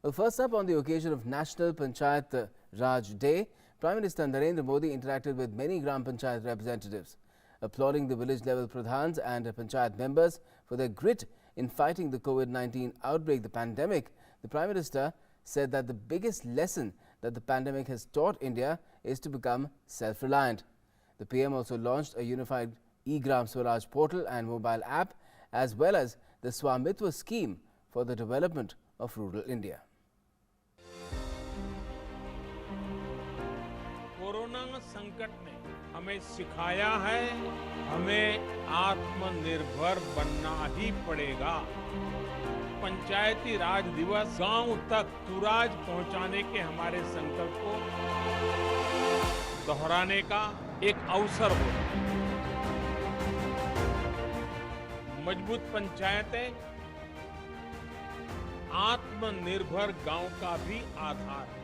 Well, first up, on the occasion of National Panchayat Raj Day, Prime Minister Narendra Modi interacted with many Gram Panchayat representatives, applauding the village-level pradhans and panchayat members for their grit in fighting the COVID-19 outbreak, the pandemic. The Prime Minister said that the biggest lesson that the pandemic has taught India is to become self-reliant. The PM also launched a unified e-Gram Swaraj portal and mobile app, as well as the Swamitva scheme for the development of rural India. Corona संकट ने हमें सिखाया है, हमें आत्मनिर्भर बनना ही पड़ेगा। पंचायती राज दिवस गांव तक सुराज पहुंचाने के हमारे संकल्प को दोहराने का एक अवसर होगा। मजबूत पंचायतें आत्मनिर्भर गांव का भी आधार है।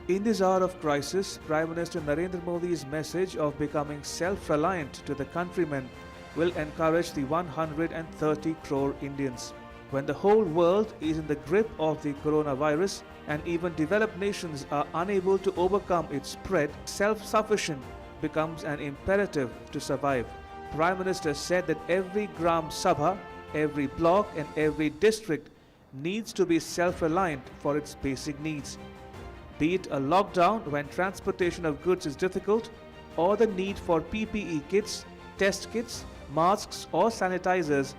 In this hour of crisis, Prime Minister Narendra Modi's message of becoming self-reliant to the countrymen will encourage the 130 crore Indians. When the whole world is in the grip of the coronavirus and even developed nations are unable to overcome its spread, self-sufficient becomes an imperative to survive. Prime Minister said that every Gram Sabha, every block and every district needs to be self-reliant for its basic needs. Be it a lockdown when transportation of goods is difficult, or the need for PPE kits, test kits, masks or sanitizers,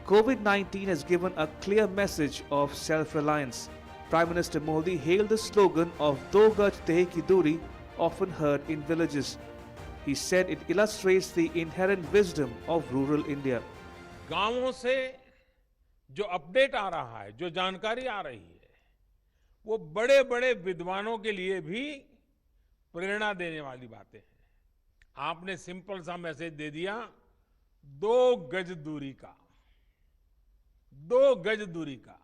COVID-19 has given a clear message of self-reliance. Prime Minister Modi hailed the slogan of Do Gaj Deh Ki Duri, often heard in villages. He said it illustrates the inherent wisdom of rural India. गांवों से जो update आ रहा है, जो जानकारी आ रही है, वो बड़े बड़े विद्वानों के लिए भी प्रेरणा देने वाली बातें हैं। आपने सिंपल सा मैसेज दे दिया, 2 गज दूरी का, 2 गज दूरी का,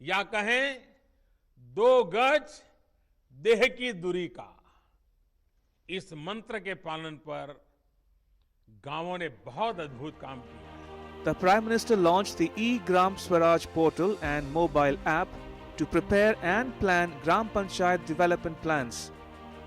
या कहें 2 गज देह की दूरी का। इस मंत्र के पालन पर गांवों ने बहुत अद्भुत काम किया है। The Prime Minister launched the e-Gram Swaraj portal and mobile app to prepare and plan Gram Panchayat development plans.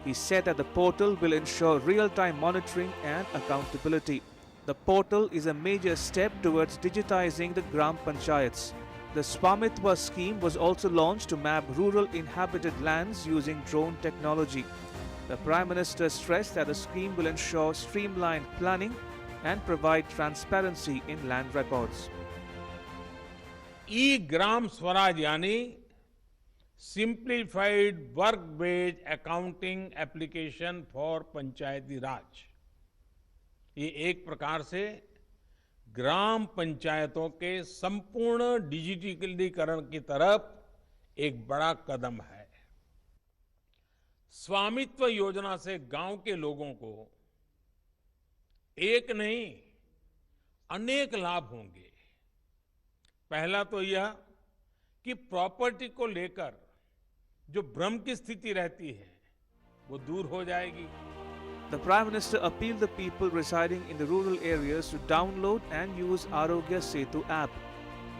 He said that the portal will ensure real-time monitoring and accountability. The portal is a major step towards digitizing the Gram Panchayats. The Swamitva scheme was also launched to map rural inhabited lands using drone technology. The Prime Minister stressed that the scheme will ensure streamlined planning and provide transparency in land records. EGram Swaraj यानी simplified work based accounting application for Panchayati Raj. ये एक प्रकार से ग्राम पंचायतों के संपूर्ण डिजिटलीकरण की तरफ एक बड़ा कदम है। स्वामित्व योजना से गांव के लोगों को एक नहीं अनेक लाभ होंगे। पहला तो यह कि प्रॉपर्टी को लेकर जो भ्रम की स्थिति रहती है वो दूर हो जाएगी। The Prime Minister appealed the people residing in the rural areas to download and use Arogya Setu app.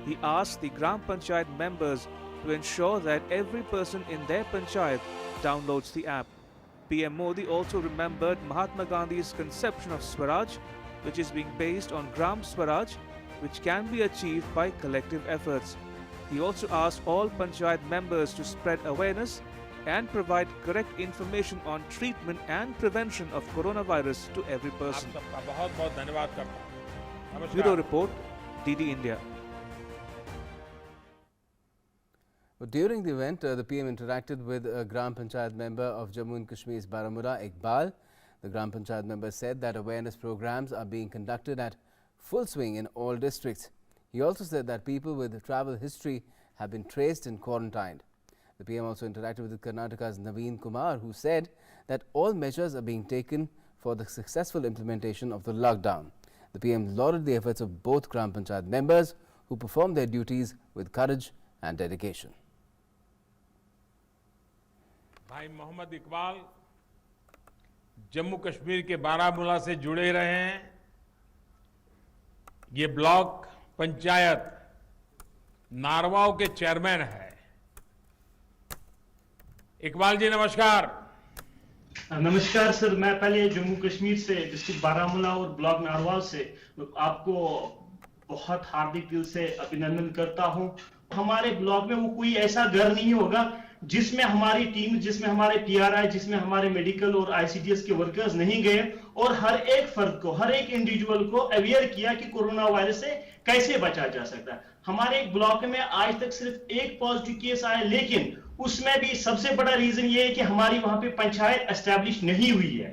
He asked the Gram Panchayat members to ensure that every person in their panchayat downloads the app. PM Modi also remembered Mahatma Gandhi's conception of Swaraj, which is being based on Gram Swaraj, which can be achieved by collective efforts. He also asked all panchayat members to spread awareness and provide correct information on treatment and prevention of coronavirus to every person. आप सबका बहुत-बहुत धन्यवाद करता हूं। नमस्कार। Bureau Report, DD India. During the event, the PM interacted with a Gram Panchayat member of Jammu and Kashmir's Baramulla, Iqbal. The Gram Panchayat member said that awareness programs are being conducted at full swing in all districts. He also said that people with travel history have been traced and quarantined. The PM also interacted with Karnataka's Naveen Kumar, who said that all measures are being taken for the successful implementation of the lockdown. The PM lauded the efforts of both Gram Panchayat members who performed their duties with courage and dedication. भाई मोहम्मद इकबाल जम्मू कश्मीर के बारामूला से जुड़े रहे हैं। ये block panchayat Narwav के chairman है। इकबाल जी नमस्कार। नमस्कार सर, मैं पहले जम्मू कश्मीर से डिस्ट्रिक्ट बारामूला और ब्लॉक नारवाल से आपको बहुत हार्दिक दिल से अभिनंदन करता हूं। हमारे ब्लॉक में वो कोई ऐसा घर नहीं होगा जिसमें हमारी टीम, जिसमें हमारे पीआरआई, जिसमें हमारे मेडिकल और आईसीडीएस के वर्कर्स नहीं गए और हर एक फर्द को, हर एक इंडिविजुअल को अवेयर किया कि कोरोना वायरस से कैसे बचा जा सकता है। हमारे एक ब्लॉक में आज तक सिर्फ एक पॉजिटिव केस आया, लेकिन उसमें भी सबसे बड़ा रीजन ये है कि हमारी वहां पे पंचायत एस्टैब्लिश नहीं हुई है।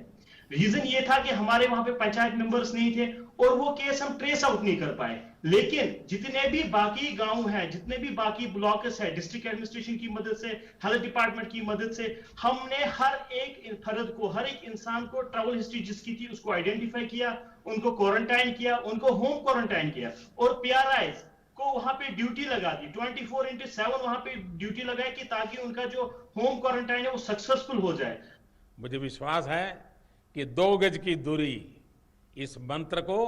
रीजन ये था कि हमारे वहां पे पंचायत मेंबर्स नहीं थे और वो केस हम ट्रेस आउट नहीं कर पाए। लेकिन जितने भी बाकी गांव हैं, जितने भी बाकी ब्लॉक्स है, डिस्ट्रिक्ट एडमिनिस्ट्रेशन की मदद से, हेल्थ डिपार्टमेंट की मदद से, हमने हर एक फर्द को, हर एक इंसान को ट्रैवल हिस्ट्री जिसकी थी उसको आइडेंटिफाई किया, उनको क्वारंटाइन किया, उनको होम क्वारंटाइन किया और पीआरआई को वहां पे ड्यूटी लगा दी। 24/7 वहां पे ड्यूटी लगाई कि ताकि उनका जो होम क्वारंटाइन है वो सक्सेसफुल हो जाए। मुझे विश्वास है कि 2 गज की दूरी, इस मंत्र को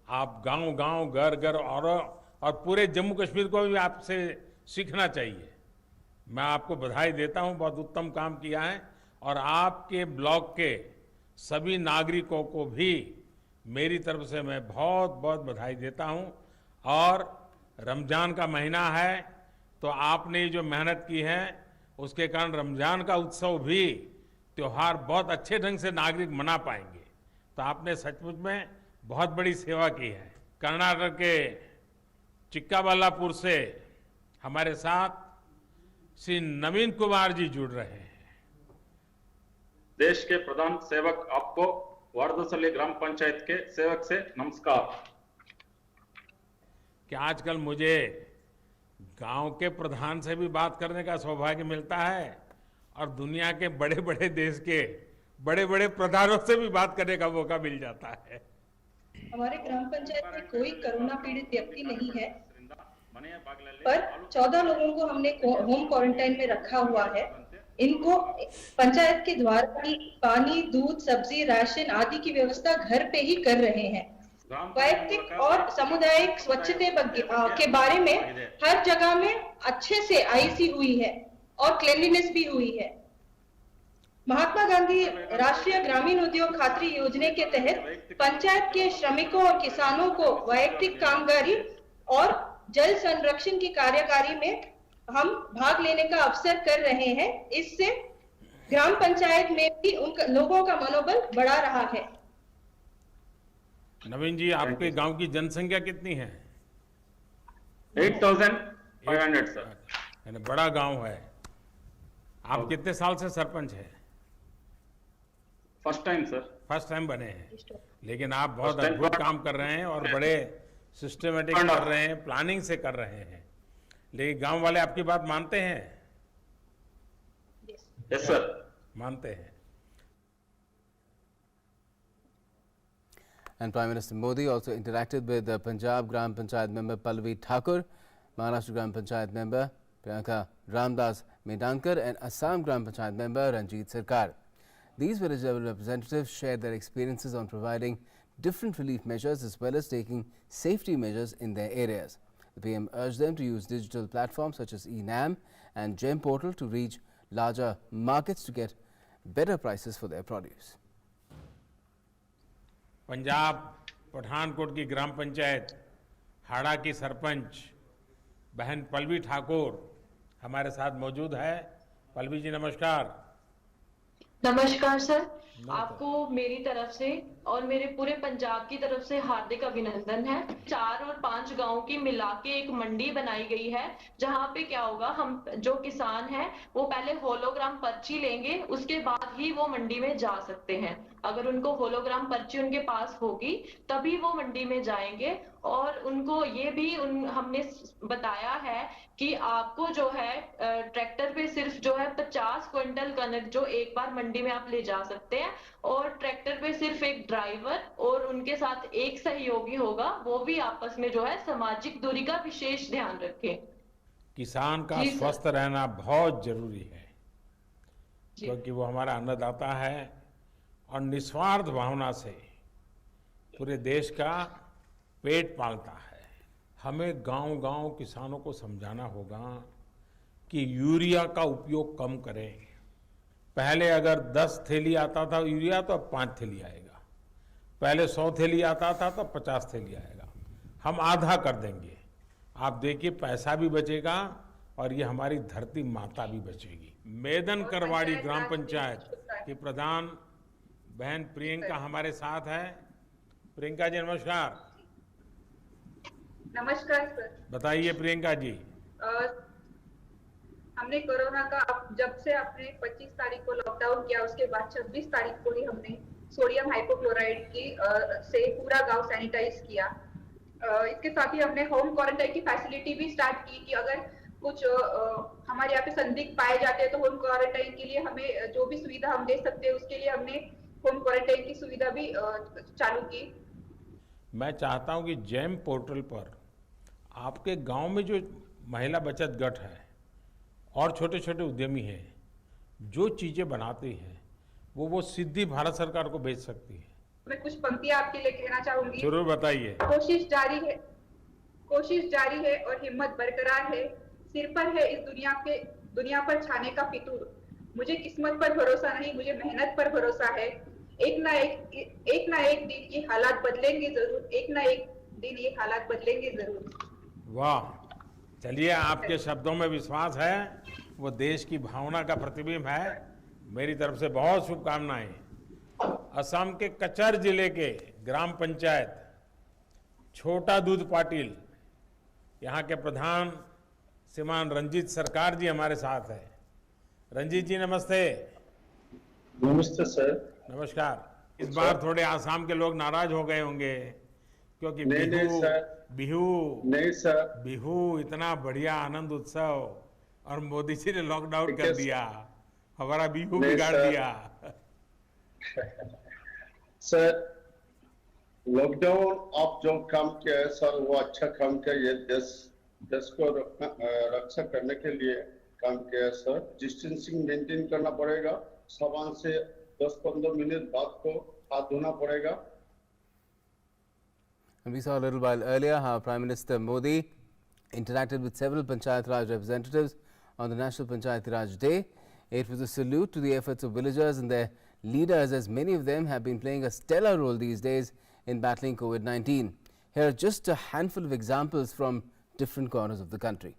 आप गांव गांव, घर घर और पूरे जम्मू कश्मीर को भी आपसे सीखना चाहिए। मैं आपको बधाई देता हूं, बहुत उत्तम काम किया है और आपके ब्लॉक के सभी नागरिकों को भी मेरी तरफ से मैं बहुत बहुत बधाई देता हूं। और रमजान का महीना है तो आपने जो मेहनत की है उसके कारण रमजान का उत्सव भी, त्योहार बहुत अच्छे ढंग से नागरिक मना पाएंगे। तो आपने सचमुच में बहुत बड़ी सेवा की है। कर्नाटक के चिक्काबल्लापुर से हमारे साथ श्री नवीन कुमार जी जुड़ रहे हैं। देश के प्रधान सेवक आपको वारदसल्ली ग्राम पंचायत के सेवक से नमस्कार। कि आजकल मुझे गांव के प्रधान से भी बात करने का सौभाग्य मिलता है और दुनिया के बड़े बड़े देश के बड़े बड़े प्रधानों से भी बात करने का मौका मिल जाता है। हमारे ग्राम पंचायत में कोई कोरोना पीड़ित व्यक्ति नहीं है, पर 14 लोगों को हमने होम क्वारंटाइन में रखा हुआ है। इनको पंचायत के द्वारा ही पानी, दूध, सब्जी, राशन आदि की व्यवस्था घर पे ही कर रहे हैं। वैयक्तिक और सामुदायिक स्वच्छता के बारे में हर जगह में अच्छे से आईसी हुई है और क्लीनलीनेस भी हुई है। महात्मा गांधी राष्ट्रीय ग्रामीण उद्योग खातरी योजना के तहत पंचायत के श्रमिकों और किसानों को वैयक्तिक कामगारी और जल संरक्षण की कार्यकारी में हम भाग लेने का अवसर कर रहे हैं। इससे ग्राम पंचायत में भी उन लोगों का मनोबल बढ़ा रहा है। नवीन जी, आपके गांव की जनसंख्या कितनी है? 8500 सर। यानी बड़ा गांव है। आप कितने साल से सरपंच हैं? First time sir. First time बने हैं, लेकिन आप बहुत अद्भुत काम कर रहे हैं और बड़े सिस्टमेटिक कर रहे हैं, प्लानिंग से कर रहे हैं। लेकिन गांव वाले आपकी बात मानते हैं? यस सर, मानते हैं। And Prime Minister Modi also interacted with the Punjab Gram Panchayat member Pallavi Thakur, Maharashtra Gram Panchayat member Priyanka Ramdas Medankar and Assam Gram Panchayat member Ranjit Sarkar. These village level representatives shared their experiences on providing different relief measures as well as taking safety measures in their areas. The PM urged them to use digital platforms such as eNAM and GEM portal to reach larger markets to get better prices for their produce. Punjab Pathankot की ग्राम पंचायत हाड़ा की सरपंच बहन पल्लवी ठाकुर हमारे साथ मौजूद है। पल्लवी जी नमस्कार। नमस्कार sir, आपको मेरी तरफ से और मेरे पूरे पंजाब की तरफ से हार्दिक अभिनंदन है। 4 और 5 गांव की मिला के एक मंडी बनाई गई है, जहां पे क्या होगा, हम जो किसान हैं वो पहले होलोग्राम पर्ची लेंगे, उसके बाद ही वो मंडी में जा सकते हैं। अगर उनको होलोग्राम पर्ची उनके पास होगी तभी वो मंडी में जाएंगे। और उनको ये भी हमने बताया है कि आपको जो है ट्रैक्टर पे सिर्फ जो है 50 क्विंटल कनक जो एक बार मंडी में आप ले जा सकते हैं, और ट्रैक्टर पे सिर्फ एक ड्राइवर और उनके साथ एक सहयोगी होगा, वो भी आपस में जो है सामाजिक दूरी का विशेष ध्यान रखें। किसान का स्वस्थ रहना बहुत जरूरी है, क्योंकि वो हमारा अन्नदाता है और निस्वार्थ भावना से पूरे देश का पेट पालता है। हमें गांव-गांव किसानों को समझाना होगा कि यूरिया का उपयोग कम करें, पहले अगर 10 थैली आता था यूरिया तो अब 5 थैली आएगा, पहले 100 थैली आता था तो 50 थैली आएगा। हम आधा कर देंगे। आप देखिए पैसा भी बचेगा और ये हमारी धरती माता भी बचेगी। मेदन करवाड़ी ग्राम पंचायत की प्रधान बहन प्रियंका हमारे साथ है। प्रियंका जी नमस्कार। नमस्कार सर। बताइए प्रियंका जी। हमने कोरोना का जब से आपने 25 तारीख को लॉकडाउन किया उसके बाद 26 तारीख को ही हमने सोडियम हाइपोक्लोराइड की से पूरा गांव सैनिटाइज किया। इसके साथ ही हमने होम क्वारंटाइन की फैसिलिटी भी स्टार्ट की कि अगर कुछ हमारे यहाँ पे संदिग्ध पाए जाते हैं तो होम क्वारंटाइन के लिए हमें जो भी सुविधा हम दे सकते हैं उसके लिए हमने होम क्वारंटाइन की सुविधा भी चालू की। मैं चाहता हूं कि जैम पोर्टल पर आपके गांव में जो महिला बचत गट है और छोटे छोटे उद्यमी हैं, जो चीजें बनाते हैं वो सीधी भारत सरकार को भेज सकती है। मैं कुछ पंक्तियां आपके लिए कहना चाहूंगी। जरूर बताइए। कोशिश जारी है और हिम्मत बरकरार है। सिर पर है इस दुनिया पर छाने का फितूर। मुझे किस्मत पर भरोसा नहीं, मुझे मेहनत पर भरोसा है। एक ना एक दिन ये हालात बदलेंगे जरूर। एक ना एक दिन ये हालात बदलेंगे जरूर। वाह, चलिए आपके शब्दों में विश्वास है, वो देश की भावना का प्रतिबिंब है। मेरी तरफ से बहुत शुभकामनाएं। असम के कचर जिले के ग्राम पंचायत छोटा दूध पाटिल, यहाँ के प्रधान श्रीमान रंजीत सरकार जी हमारे साथ है। रंजीत जी नमस्ते। नमस्ते सर। नमस्कार। इस बार थोड़े आसाम के लोग नाराज हो गए होंगे क्योंकि बिहू इतना बढ़िया आनंद उत्सव और मोदी जी ने लॉकडाउन कर दिया, हमारा बिहू बिगाड़ दिया। सर लॉकडाउन आप जो काम किया है सर वो अच्छा काम किया। ये देश को रक्षा करने के लिए काम किया है सर। डिस्टेंसिंग मेंटेन करना पड़ेगा। साबुन से 10-15 मिनट बाद को हाथ धोना पड़ेगा। And we saw a little while earlier how Prime Minister Modi interacted with several Panchayat Raj representatives on the National Panchayat Raj Day. It was a salute to the efforts of villagers and their leaders, as many of them have been playing a stellar role these days in battling COVID-19. Here are just a handful of examples from different corners of the country.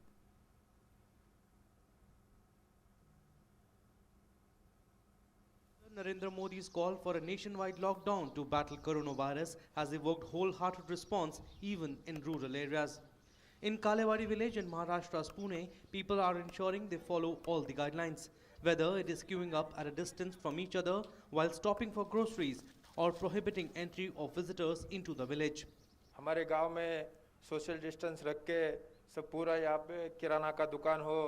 Narendra Modi's call for a nationwide lockdown to battle coronavirus has evoked wholehearted response even in rural areas. In Kalewadi village in Maharashtra's Pune, people are ensuring they follow all the guidelines, whether it is queuing up at a distance from each other while stopping for groceries or prohibiting entry of visitors into the village. हमारे गांव में social distance रख के सब पूरा यहाँ पे किराना का दुकान हो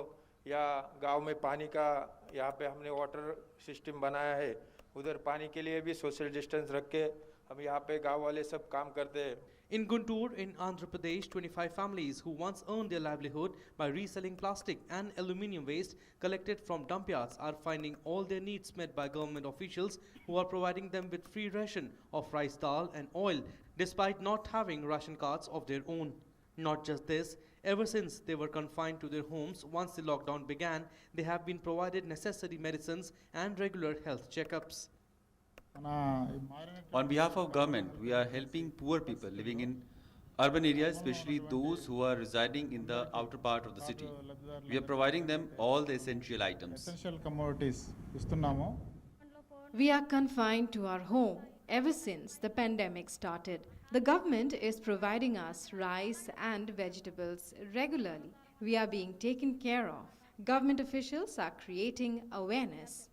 या गांव में पानी का यहाँ पे हमने वाटर सिस्टम बनाया है, उधर पानी के लिए भी सोशल डिस्टेंस रख के हम यहाँ पे गांव वाले सब काम करते हैं। In Guntur, in Andhra Pradesh, 25 families who once earned their livelihood by reselling plastic and aluminium waste collected from dump yards are finding all their needs met by government officials who are providing them with free ration of rice, dal and oil despite not having ration cards of their own. Not just this, ever since they were confined to their homes once the lockdown began, they have been provided necessary medicines and regular health checkups. On behalf of government, we are helping poor people living in urban areas, especially those who are residing in the outer part of the city. We are providing them all the essential items. Essential commodities. We are confined to our home ever since the pandemic started. The government is providing us rice and vegetables regularly. We are being taken care of. Government officials are creating awareness.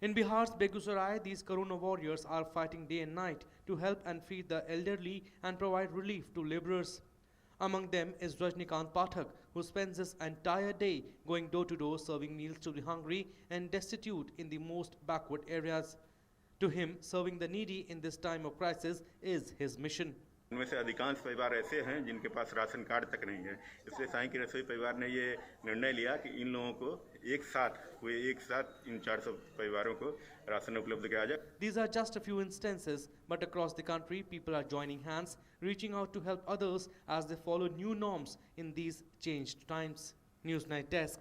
In Bihar's Begusarai, these corona warriors are fighting day and night to help and feed the elderly and provide relief to laborers. Among them is Rajnikant Pathak, who spends his entire day going door to door serving meals to the hungry and destitute in the most backward areas. To him, serving the needy in this time of crisis is his mission. उनमें से अधिकांश परिवार ऐसे हैं जिनके पास ration card तक नहीं है, इसलिए साईं की रसोई परिवार ने ये निर्णय लिया कि इन लोगों को एक साथ इन 400 परिवारों को राशन उपलब्ध कराया जाए. These are just a few instances, but across the country people are joining hands, reaching out to help others as they follow new norms in these changed times. Newsnight Desk.